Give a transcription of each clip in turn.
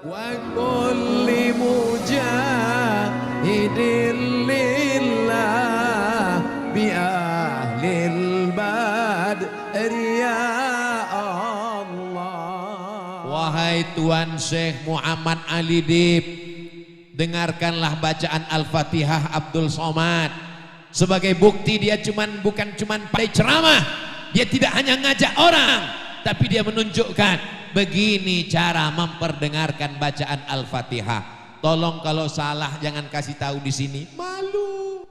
wa kulli mujahidin lillah bi ahlil badri ya Allah. Wahai Tuan Syekh Muhammad Ali Dib, dengarkanlah bacaan Al-Fatihah Abdul Somad. Sebagai bukti dia bukan cuman pada ceramah, dia tidak hanya ngajak orang, tapi dia menunjukkan begini cara memperdengarkan bacaan Al-Fatihah. Tolong kalau salah jangan kasih tahu di sini, malu.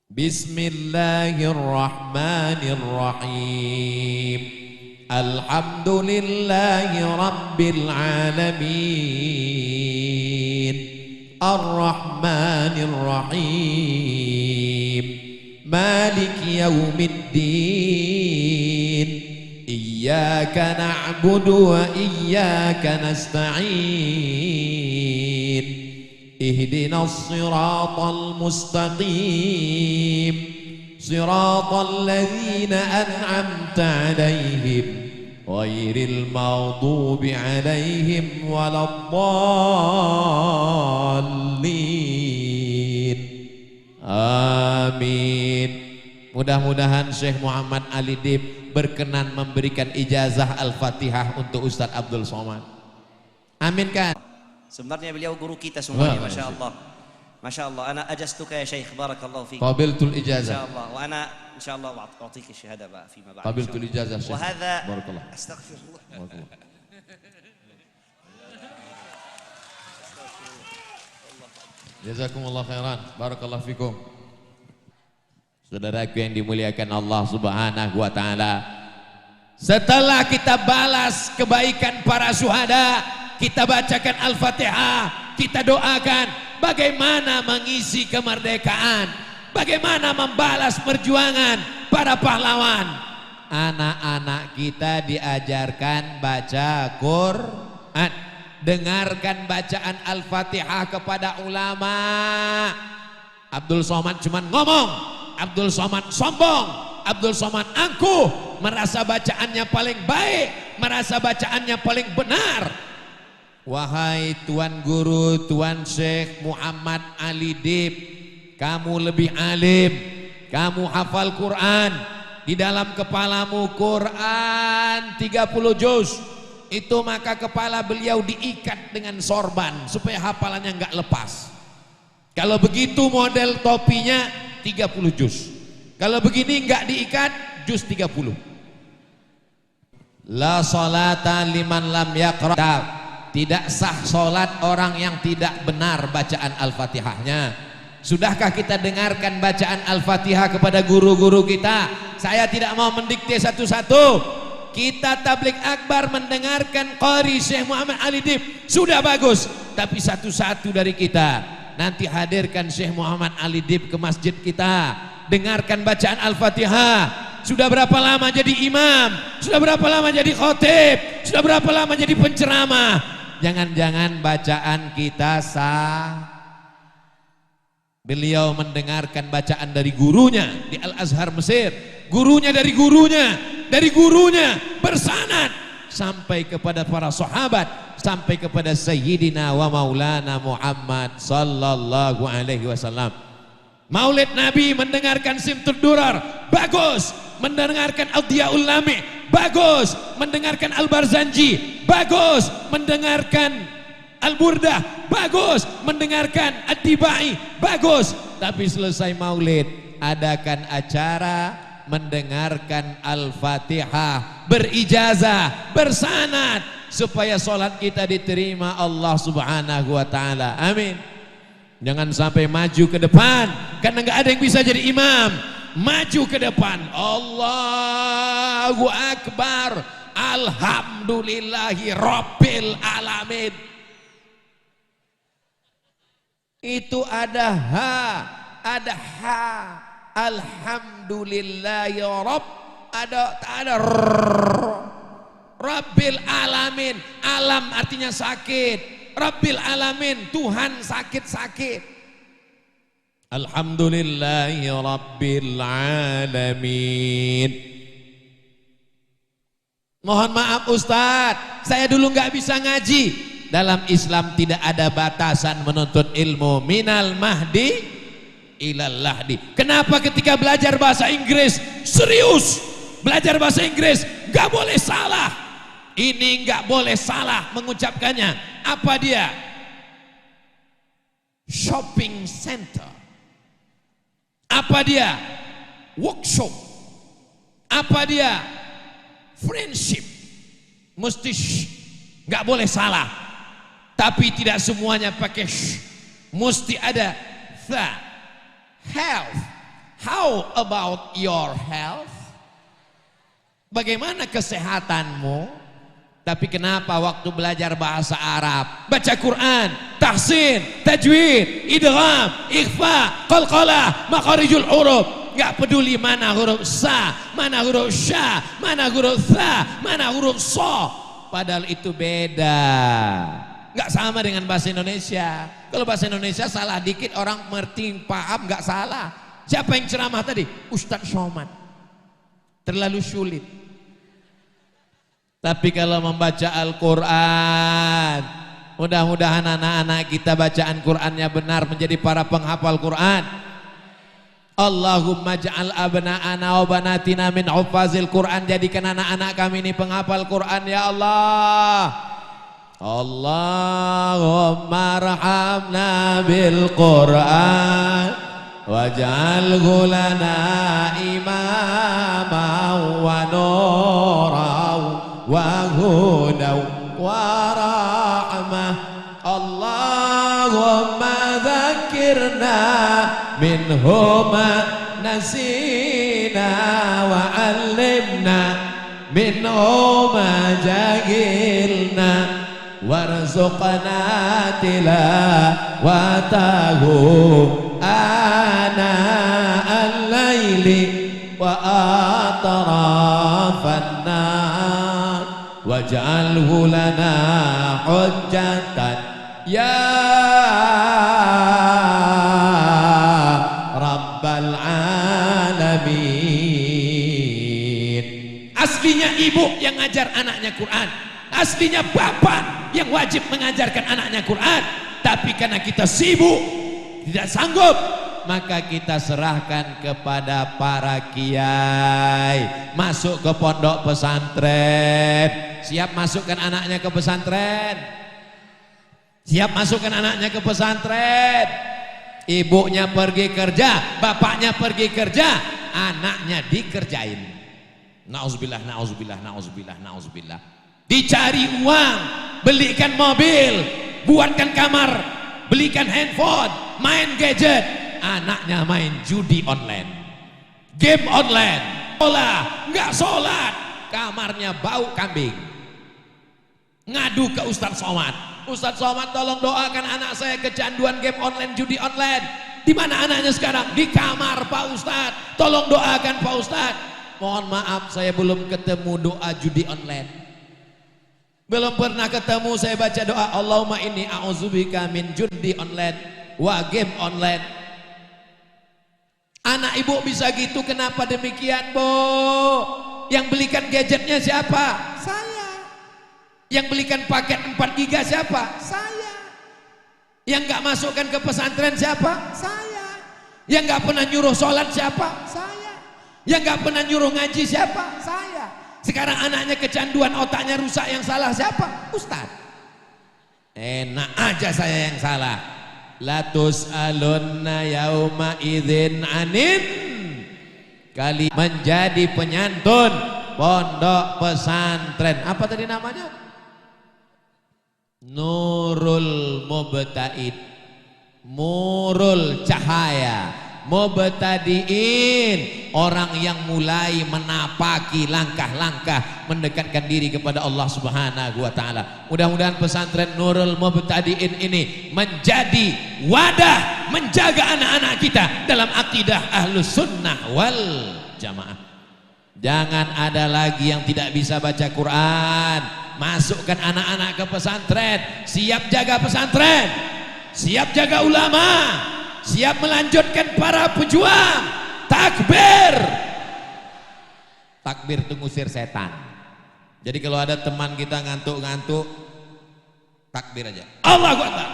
Bismillahirrahmanirrahim. Alhamdulillahi rabbil alamin. Ar-Rahmanir-Rahim. Maliki yaumiddin. Iyyaka na'budu wa iyyaka nasta'in. Ihdinas siratal mustaqim. Siratal ladzina an'amta 'alaihim ghairil maghdubi 'alaihim waladdallin. Amin. Mudah-mudahan Syekh Muhammad Ali Dib berkenan memberikan ijazah Al-Fatihah untuk Ustadz Abdul Somad. Amin kan? Sebenarnya beliau guru kita semuanya, Masya Allah. Masya Allah. Ana ajastuka ya Syekh, barakallahu fiik. Qabiltul ijazah. Insya Allah. Wa ana insya Allah a'tiki syahada ba fima ba'd. Qabiltul ijazah Syekh. Wa hadha barakallah. Astaghfirullah. Jazakumullah khairan. Barakallahu fikum. Saudaraku yang dimuliakan Allah Subhanahu wa taala, setelah kita balas kebaikan para syuhada, kita bacakan Al-Fatihah, kita doakan bagaimana mengisi kemerdekaan, bagaimana membalas perjuangan para pahlawan. Anak-anak kita diajarkan baca Quran, dengarkan bacaan Al-Fatihah kepada ulama. Abdul Somad cuman ngomong, Abdul Somad sombong, Abdul Somad angkuh, merasa bacaannya paling baik, merasa bacaannya paling benar. Wahai Tuan Guru, Tuan Syekh Muhammad Ali Dib, kamu lebih alim, kamu hafal Quran, di dalam kepalamu Quran 30 juz. Itu maka kepala beliau diikat dengan sorban supaya hafalannya enggak lepas. Kalau begitu model topinya 30 juz. Kalau begini enggak diikat, juz 30. La salata liman lam yaqra. Tidak sah solat orang yang tidak benar bacaan Al-Fatihahnya. Sudahkah kita dengarkan bacaan Al-Fatihah kepada guru-guru kita? Saya tidak mau mendikte satu-satu. Kita tabligh akbar mendengarkan Qari Syekh Muhammad Ali Dib, sudah bagus. Tapi satu-satu dari kita nanti hadirkan Syekh Muhammad Ali Dib ke masjid kita, dengarkan bacaan Al-Fatihah. Sudah berapa lama jadi imam? Sudah berapa lama jadi khotib? Sudah berapa lama jadi penceramah? Jangan-jangan bacaan kita sah. Beliau mendengarkan bacaan dari gurunya di Al-Azhar Mesir, gurunya dari gurunya bersanad sampai kepada para sahabat, sampai kepada Sayyidina wa Maulana Muhammad sallallahu alaihi wasallam. Maulid Nabi mendengarkan Simtud Durar, bagus. Mendengarkan Al-Diyaul Lami, bagus. Mendengarkan Al-Barzanji, bagus. Mendengarkan Al-Burdah, bagus. Mendengarkan Ad-Dibai, bagus. Tapi selesai maulid, adakan acara mendengarkan Al-Fatihah, berijazah, bersanad, supaya sholat kita diterima Allah Subhanahu wa ta'ala. Amin. Jangan sampai maju ke depan karena nggak ada yang bisa jadi imam. Maju ke depan, Allahu Akbar, Alhamdulillahi Rabbil Alamin. Itu ada ha, ada ha, Alhamdulillahi Rabb, ada Rabbil Alamin. Alam artinya sakit, Rabbil Alamin Tuhan sakit-sakit. Alhamdulillahi Rabbil Alamin. Mohon maaf Ustadz, saya dulu nggak bisa ngaji. dalam Islam tidak ada batasan menuntut ilmu minal mahdi ilal lahdi. Kenapa ketika belajar bahasa Inggris serius? Belajar bahasa Inggris gak boleh salah. Ini gak boleh salah mengucapkannya. Apa dia? Shopping center. Apa dia? Workshop. Apa dia? Friendship. Mesti gak boleh salah. Tapi tidak semuanya pakai mesti ada the. Health. How about your health? Bagaimana kesehatanmu? Tapi kenapa waktu belajar bahasa Arab, baca Quran, tahsin, tajwid, idgham, ikhfa, qalqalah, makharijul huruf, nggak peduli mana huruf sa, mana huruf sya, mana huruf tha, mana huruf so, padahal itu beda. Nggak sama dengan bahasa Indonesia. Kalau bahasa Indonesia salah dikit orang ngerti, paham, nggak salah. Siapa yang ceramah tadi? Ustadz Somad. Terlalu sulit. Tapi kalau membaca Al-Quran, mudah-mudahan anak-anak kita bacaan Qurannya benar, menjadi para penghafal Quran. Allahumma ja'al abna'ana wa banatina min hufazil Quran. Jadikan anak-anak kami ini penghafal Quran ya Allah. Allahumma arhamna bil Quran waj'alhu lana imaman wa nuran wa hudan wa rahmah. Allahumma dzakirna minhu ma nasina wa 'allimna minhu ma jahilna warzuqna tilawatahu ana al-laili wa atrafan nahar waj'alhu lana hujjatan ya rabbal alamin. Aslinya ibu yang ngajar anaknya Quran, aslinya bapak yang wajib mengajarkan anaknya Quran. Tapi karena kita sibuk, tidak sanggup, maka kita serahkan kepada para kiai. Masuk ke pondok pesantren. Siap masukkan anaknya ke pesantren? Siap masukkan anaknya ke pesantren? Ibunya pergi kerja, bapaknya pergi kerja, anaknya dikerjain. Nauzubillah, nauzubillah, nauzubillah, nauzubillah. Dicari uang, belikan mobil, buatkan kamar, belikan handphone, main gadget, anaknya main judi online, game online, nggak sholat, kamarnya bau kambing. Ngadu ke Ustadz Somad, Ustadz Somad tolong doakan anak saya kecanduan game online, judi online. Di mana anaknya sekarang? Di kamar Pak Ustadz, tolong doakan Pak Ustadz. Mohon maaf saya belum ketemu doa judi online. Belum pernah ketemu saya baca doa Allahumma inni a'udzubika min judi online wa game online. Anak ibu bisa gitu, kenapa demikian Bu? Yang belikan gadgetnya siapa? Saya. Yang belikan paket 4 giga siapa? Saya. Yang gak masukkan ke pesantren siapa? Saya. Yang gak pernah nyuruh sholat siapa? Saya. Yang gak pernah nyuruh ngaji siapa? Saya. Sekarang anaknya kecanduan, otaknya rusak, yang salah siapa? Ustadz. Enak aja saya yang salah. Latus alunna yauma idzin anin. Kali menjadi penyantun pondok pesantren. Apa tadi namanya? Nurul Mubta'id. Murul cahaya. Mubtadiin, orang yang mulai menapaki langkah-langkah mendekatkan diri kepada Allah Subhanahu wa taala. Mudah-mudahan pesantren Nurul Mubtadiin ini menjadi wadah menjaga anak-anak kita dalam akidah Ahlus Sunnah wal Jamaah. Jangan ada lagi yang tidak bisa baca Quran. Masukkan anak-anak ke pesantren. Siap jaga pesantren, siap jaga ulama, siap melanjutkan para pejuang. Takbir. Takbir itu ngusir setan. Jadi kalau ada teman kita ngantuk-ngantuk, takbir aja, Allahu Akbar.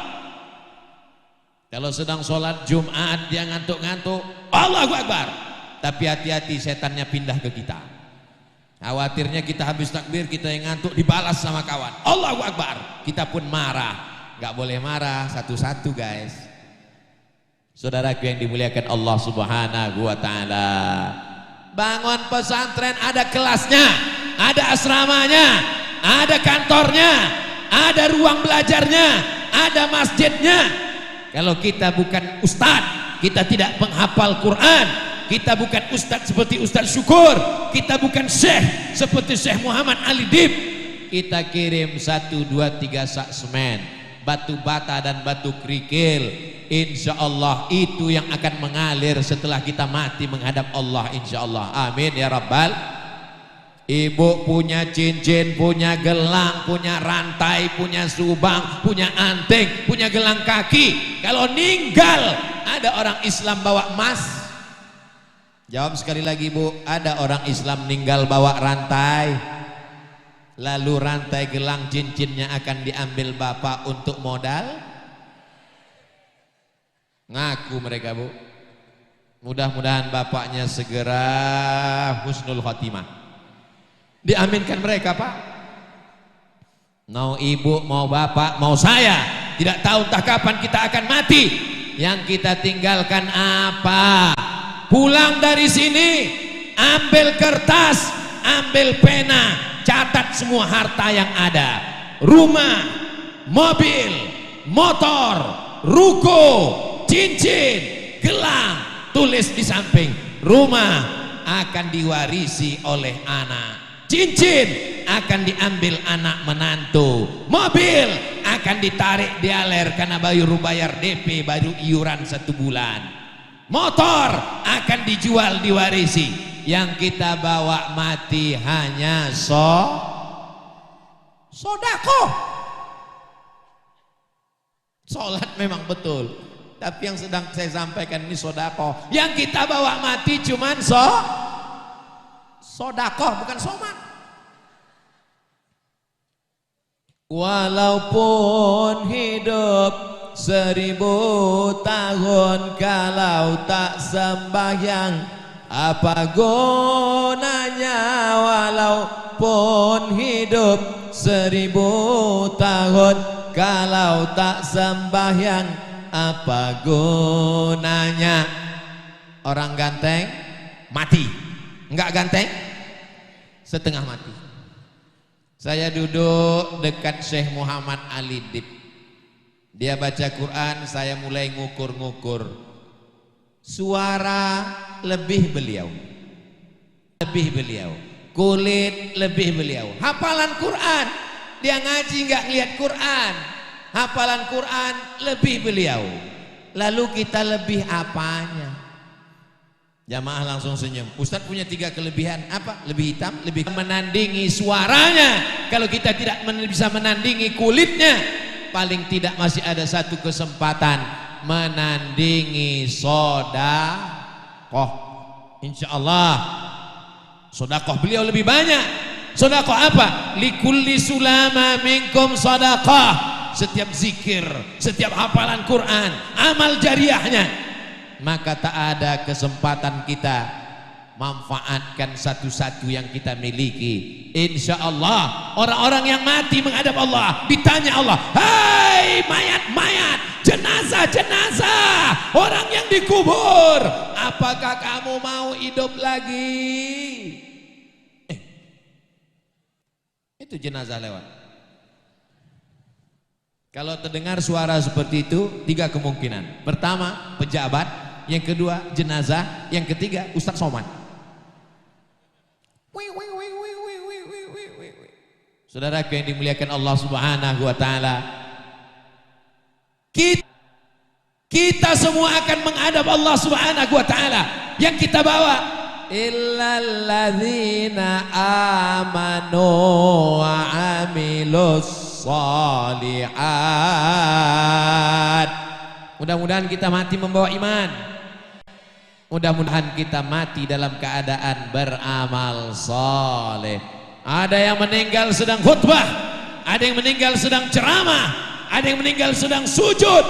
Kalau sedang sholat Jumat dia ngantuk-ngantuk, Allahu Akbar. Tapi hati-hati, setannya pindah ke kita. Khawatirnya kita habis takbir, kita yang ngantuk dibalas sama kawan, Allahu Akbar. Kita pun marah. Gak boleh marah, satu-satu guys. Saudaraku yang dimuliakan Allah Subhanahu wa ta'ala, bangun pesantren ada kelasnya, ada asramanya, ada kantornya, ada ruang belajarnya, ada masjidnya. Kalau kita bukan ustadz, kita tidak menghafal Quran, kita bukan ustadz seperti Ustadz Syukur, kita bukan syekh seperti Syekh Muhammad Ali Dib, kita kirim 1, 2, 3 sak semen, batu bata dan batu kerikil, insya Allah itu yang akan mengalir setelah kita mati menghadap Allah, insya Allah. Amin ya Rabbal. Ibu punya cincin, punya gelang, punya rantai, punya subang, punya anting, punya gelang kaki. Kalau ninggal, ada orang Islam bawa emas. Jawab sekali lagi Bu, ada orang Islam ninggal bawa rantai, lalu rantai gelang cincinnya akan diambil bapak untuk modal? Ngaku mereka Bu. Mudah-mudahan bapaknya segera husnul khotimah. Diaminkan mereka Pak. Mau ibu, mau bapak, mau saya, tidak tahu entah kapan kita akan mati. Yang kita tinggalkan apa? Pulang dari sini, ambil kertas, ambil pena, catat semua harta yang ada. Rumah, mobil, motor, ruko, cincin, gelang. Tulis di samping, rumah akan diwarisi oleh anak, cincin akan diambil anak menantu, mobil akan ditarik dialer karena baru bayar DP, baru iuran 1 bulan, motor akan dijual diwarisi. Yang kita bawa mati hanya sodakoh. Sholat memang betul, tapi yang sedang saya sampaikan ini sodakoh. Yang kita bawa mati cuman sodakoh, bukan somat. Walaupun hidup 1000 tahun, kalau tak sembahyang apa gunanya? Walaupun hidup 1000 tahun, kalau tak sembahyang apa gunanya? Orang ganteng mati, enggak ganteng setengah mati. Saya duduk dekat Syekh Muhammad Ali Dib, dia baca Quran, saya mulai ngukur-ngukur suara lebih beliau, kulit lebih beliau, hafalan Quran dia ngaji nggak lihat Quran, hafalan Quran lebih beliau. Lalu kita lebih apanya? Jamaah langsung senyum. Ustadz punya 3 kelebihan. Apa? Lebih hitam, lebih menandingi suaranya. Kalau kita tidak bisa menandingi kulitnya, paling tidak masih ada 1 kesempatan menandingi sodakoh. Insya Allah sodakoh beliau lebih banyak. Sodakoh apa? Likulli sulama minkum sodakoh. Setiap zikir, setiap hafalan Quran, amal jariahnya. Maka tak ada kesempatan kita manfaatkan satu-satu yang kita miliki. Insya Allah orang-orang yang mati menghadap Allah, ditanya Allah, hai mayat-mayat, jenazah-jenazah, orang yang dikubur, apakah kamu mau hidup lagi? Itu jenazah lewat. Kalau terdengar suara seperti itu, 3 kemungkinan. Pertama, pejabat. Yang kedua, jenazah. Yang ketiga, Ustadz Somad. Saudaraku yang dimuliakan Allah Subhanahu wa ta'ala, kita semua akan menghadap Allah Subhanahu wa ta'ala. Yang kita bawa illalladzina amanu wa amilus sholihat. Mudah-mudahan kita mati membawa iman. Mudah-mudahan kita mati dalam keadaan beramal soleh. Ada yang meninggal sedang khutbah, ada yang meninggal sedang ceramah, ada yang meninggal sedang sujud.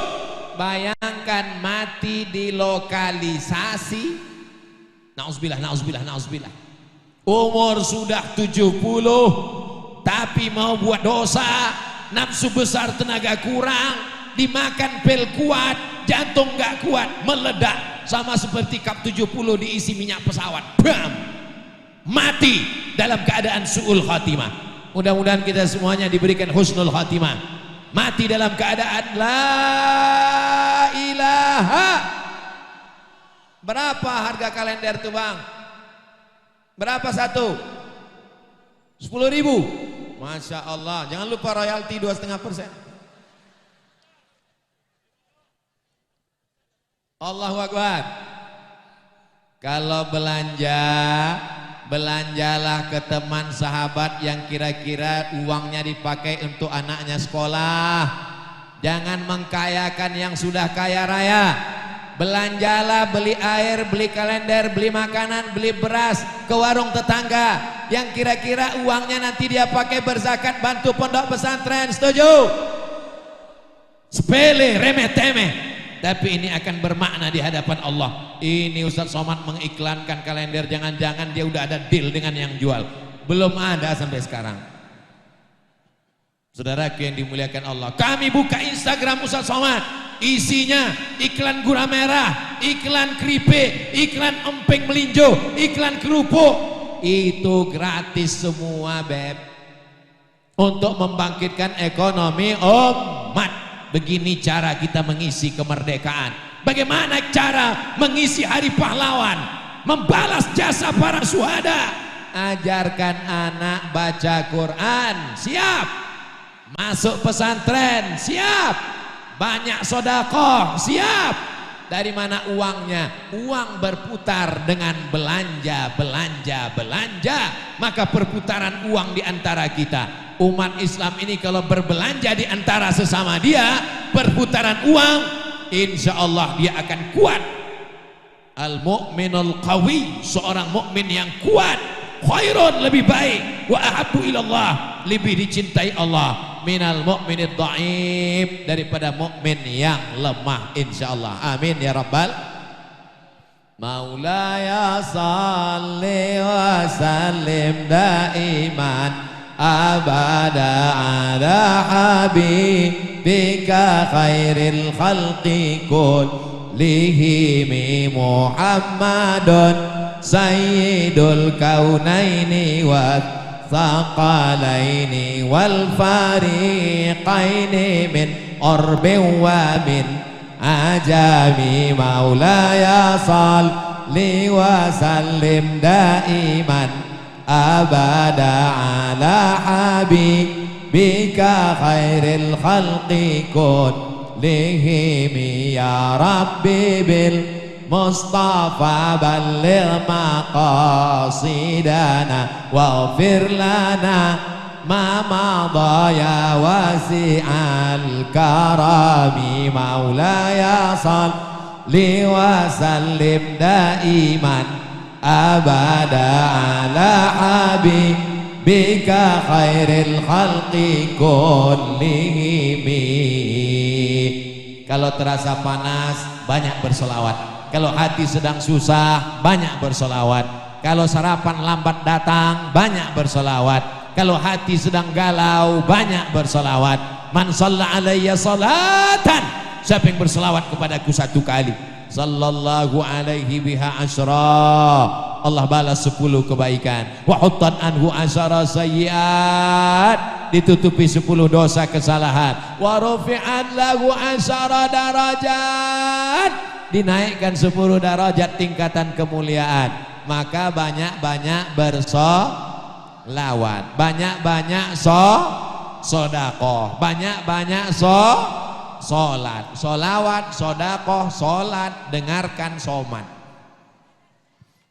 Bayangkan mati di lokalisasi, nauzubillah, nauzubillah, nauzubillah. Umur sudah 70 tapi mau buat dosa, nafsu besar, tenaga kurang, dimakan pil kuat, jantung gak kuat, meledak sama seperti kap 70 diisi minyak pesawat. Bam! Mati dalam keadaan su'ul khatimah. Mudah-mudahan kita semuanya diberikan husnul khatimah. Mati dalam keadaan la ilaha. Berapa harga kalender tuh bang? Berapa satu? 10.000. Masya Allah. Jangan lupa royalti 2,5%. Allahu Akbar. Kalau belanja, belanjalah ke teman sahabat yang kira-kira uangnya dipakai untuk anaknya sekolah. Jangan mengkayakan yang sudah kaya raya. Belanjalah, beli air, beli kalender, beli makanan, beli beras ke warung tetangga yang kira-kira uangnya nanti dia pakai berzakat, bantu pondok pesantren. Setuju? Sepele, remeh temeh, tapi ini akan bermakna di hadapan Allah. Ini Ustaz Somad mengiklankan kalender, jangan-jangan dia udah ada deal dengan yang jual. Belum ada sampai sekarang. Saudaraku yang dimuliakan Allah, kami buka Instagram Ustaz Somad, isinya iklan gula merah, iklan keripik, iklan emping melinjo, iklan kerupuk. Itu gratis semua beb, untuk membangkitkan ekonomi umat. Begini cara kita mengisi kemerdekaan. Bagaimana cara mengisi hari pahlawan, membalas jasa para syuhada? Ajarkan anak baca Quran, siap. Masuk pesantren, siap. Banyak sedekah, siap. Dari mana uangnya? Uang berputar dengan belanja, belanja, belanja. Maka perputaran uang di antara kita. Umat Islam ini kalau berbelanja di antara sesama dia, perputaran uang, insya Allah dia akan kuat. Al-mu'minul qawi, seorang mukmin yang kuat, khairun, lebih baik, wa ahabbu ilallah, lebih dicintai Allah, minal mu'minid dha'if, daripada mukmin yang lemah, insyaallah. Amin ya rabbal. Maulaya salli wa sallim daiman abada ala habibika khairil khalqi kullihim Muhammadun sayyidul kaunaini wa thaqalaini wal fariqaini min orbin wa min ajami. Maulaya salli wa sallim daiman abada ala habibika khairil khalqi kullihim ya rabbi bil mustafa balligh maqasidana waghfir lana ma madha ya wasi'al karami. Maulaya salli wa sallim daiman abada ala habibika khairil khalqi kullihim. Kalau terasa panas, banyak bersolawat. Kalau hati sedang susah, banyak bersolawat. Kalau sarapan lambat datang, banyak bersolawat. Kalau hati sedang galau, banyak bersolawat. Man shalla alayya salatan, siapa yang bersolawat kepadaku satu kali, sallallahu alaihi biha asyra, Allah balas 10 kebaikan. Wa huttan anhu asyara sayyiat, ditutupi 10 dosa kesalahan. Wa rufi'an lahu asyara darajat, dinaikkan 10 darajat tingkatan kemuliaan. Maka banyak-banyak bersolawat, banyak-banyak sedekah, banyak-banyak sholat, sholawat, sodakoh, sholat, dengarkan Somad.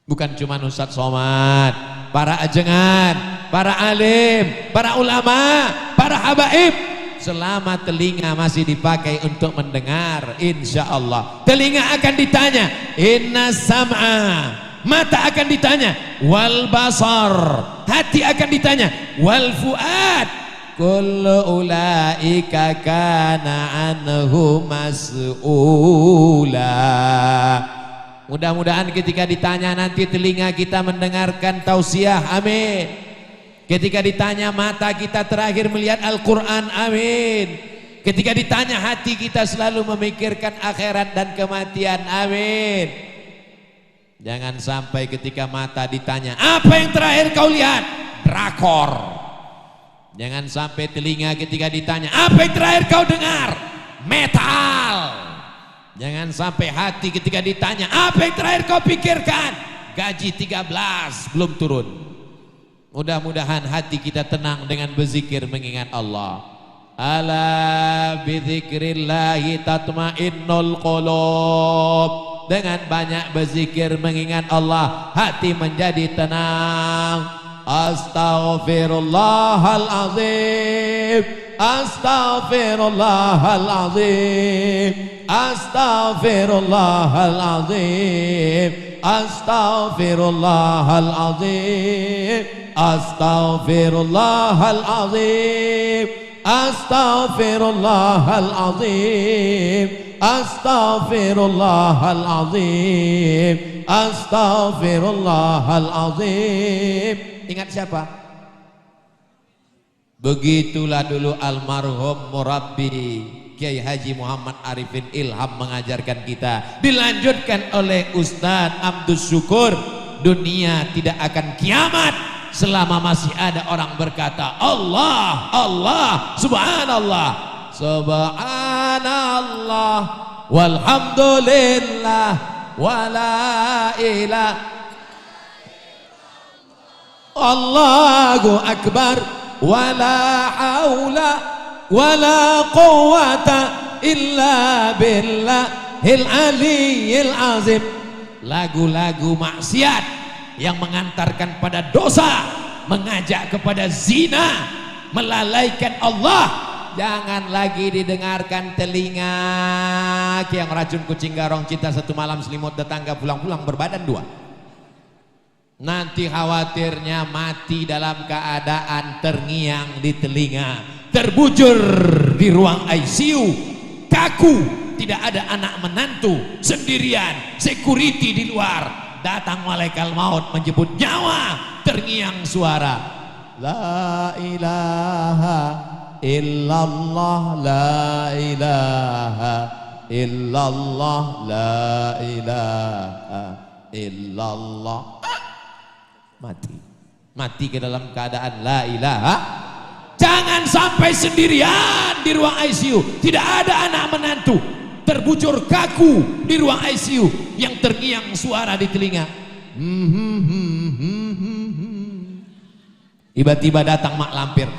Bukan cuma Ustaz Somad, para ajengan, para alim, para ulama, para habaib. Selama telinga masih dipakai untuk mendengar, insya Allah telinga akan ditanya, inna sam'a, mata akan ditanya, wal basar, hati akan ditanya, wal fuad, kullu ulaika kana anhu mas'ula. Mudah-mudahan ketika ditanya nanti telinga kita mendengarkan tausiah, amin. Ketika ditanya mata kita terakhir melihat Al-Quran, amin. Ketika ditanya hati kita selalu memikirkan akhirat dan kematian, amin. Jangan sampai ketika mata ditanya apa yang terakhir kau lihat, drakor. Jangan sampai telinga ketika ditanya apa yang terakhir kau dengar, metal. Jangan sampai hati ketika ditanya apa yang terakhir kau pikirkan, gaji 13 belum turun. Mudah-mudahan hati kita tenang dengan berzikir mengingat Allah. Ala bidzikrillahi tatmainnul qulub. Dengan banyak berzikir mengingat Allah, hati menjadi tenang. Astaghfirullahalazim, astaghfirullahalazim, astaghfirullahalazim, astaghfirullahalazim, astaghfirullahalazim, astaghfirullahalazim, astaghfirullahalazim, astaghfirullahalazim. Ingat siapa? Begitulah dulu almarhum murabbi Kiai Haji Muhammad Arifin Ilham mengajarkan kita. Dilanjutkan oleh Ustadz Abdul Syukur. Dunia tidak akan kiamat selama masih ada orang berkata Allah, Allah, subhanallah, subhanallah, walhamdulillah, wala ilaha Allahu akbar, wala haula wala quwata illa billahil aliyyil azim. Lagu-lagu maksiat yang mengantarkan pada dosa, mengajak kepada zina, melalaikan Allah, jangan lagi didengarkan. Telinga yang racun kucing garong, cinta satu malam, selimut tetangga, pulang-pulang berbadan dua. Nanti khawatirnya mati dalam keadaan terngiang di telinga, terbujur di ruang ICU, kaku, tidak ada anak menantu, sendirian, security di luar, datang malaikat maut menjemput nyawa, terngiang suara la ilaha illallah, la ilaha illallah, la ilaha illallah. Mati ke dalam keadaan la ilaha. Jangan sampai sendirian di ruang ICU, tidak ada anak menantu, terbujur kaku di ruang ICU, yang terngiang suara di telinga. Tiba-tiba datang mak lampir,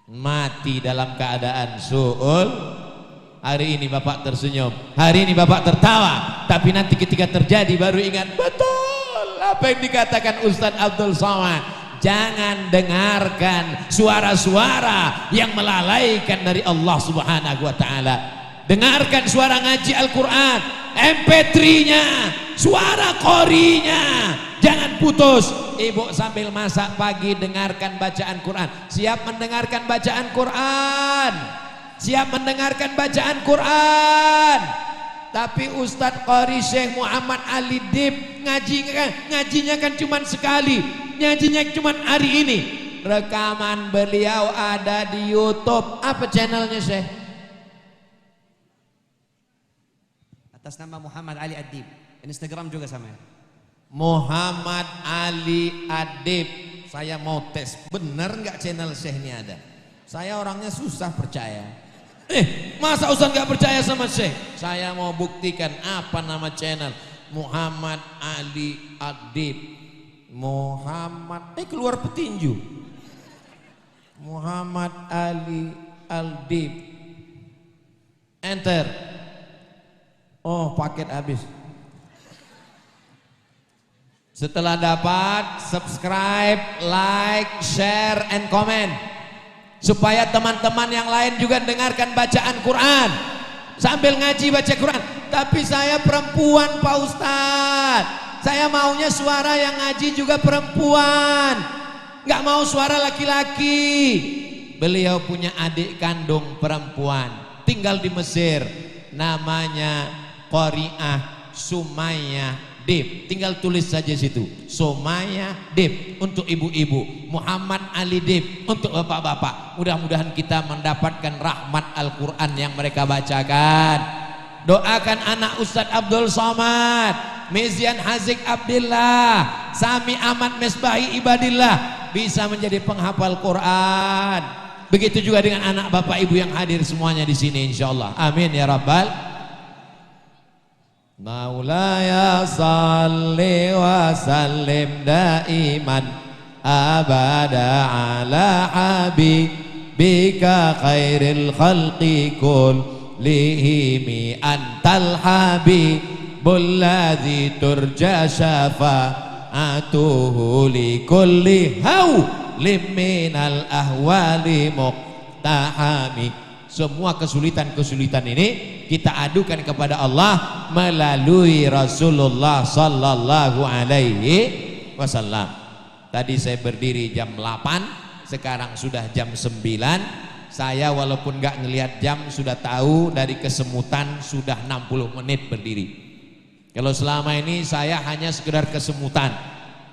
mati dalam keadaan su'ul. Hari ini Bapak tersenyum, hari ini Bapak tertawa, tapi nanti ketika terjadi baru ingat betul apa yang dikatakan Ustadz Abdul Somad. Jangan dengarkan suara-suara yang melalaikan dari Allah Subhanahu wa Ta'ala. Dengarkan suara ngaji Al-Quran, MP3-nya, suara qorinya, jangan putus. Ibu sambil masak pagi dengarkan bacaan Quran. Siap mendengarkan bacaan Quran, siap mendengarkan bacaan Quran. Tapi Ustadz Qori Syekh Muhammad Ali Dib ngajinya kan cuma sekali, ngajinya cuma hari ini. Rekaman beliau ada di YouTube. Apa channelnya Syekh? Atas nama Muhammad Ali Adib. Instagram juga sama ya? Muhammad Ali Adib. Saya mau tes, bener nggak channel Syekh ini ada? Saya orangnya susah percaya. Masa Ustaz nggak percaya sama Syekh? Saya mau buktikan. Apa nama channel? Muhammad Ali Adib. Muhammad, keluar petinju. Muhammad Ali Adib. Enter. Oh, paket habis. Setelah dapat, subscribe, like, share, and comment, supaya teman-teman yang lain juga dengarkan bacaan Quran sambil ngaji baca Quran. Tapi saya perempuan Pak Ustadz, Saya maunya suara yang ngaji juga perempuan, nggak mau suara laki-laki. Beliau punya adik kandung perempuan, tinggal di Mesir, namanya Qari'ah Sumayyah Dib. Tinggal tulis saja situ, Sumayyah Dib untuk ibu-ibu, Muhammad Ali Dib untuk bapak-bapak. Mudah-mudahan kita mendapatkan rahmat Al-Quran yang mereka bacakan. Doakan anak Ustadz Abdul Somad, Mizian Hazik Abdillah, Sami Ahmad Mesbahi Ibadillah bisa menjadi penghafal Quran. Begitu juga dengan anak bapak ibu yang hadir semuanya di sini insyaallah. Amin ya rabbal. Maulaya salli wa sallim daiman abada ala habibika khairil khalqi kullihim antal habibul ladzi turja syafa'atuhu li kulli minal ahwali muqtahami. Semua kesulitan-kesulitan ini kita adukan kepada Allah melalui Rasulullah sallallahu alaihi wasallam. Tadi saya berdiri jam 8, sekarang sudah jam 9. Saya walaupun gak ngelihat jam sudah tahu dari kesemutan sudah 60 menit berdiri. Kalau selama ini saya hanya sekedar kesemutan,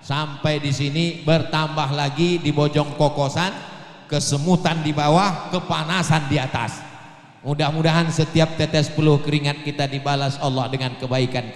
sampai di sini bertambah lagi di Bojong Kokosan, kesemutan di bawah, kepanasan di atas. Mudah-mudahan setiap tetes peluh keringat kita dibalas Allah dengan kebaikan.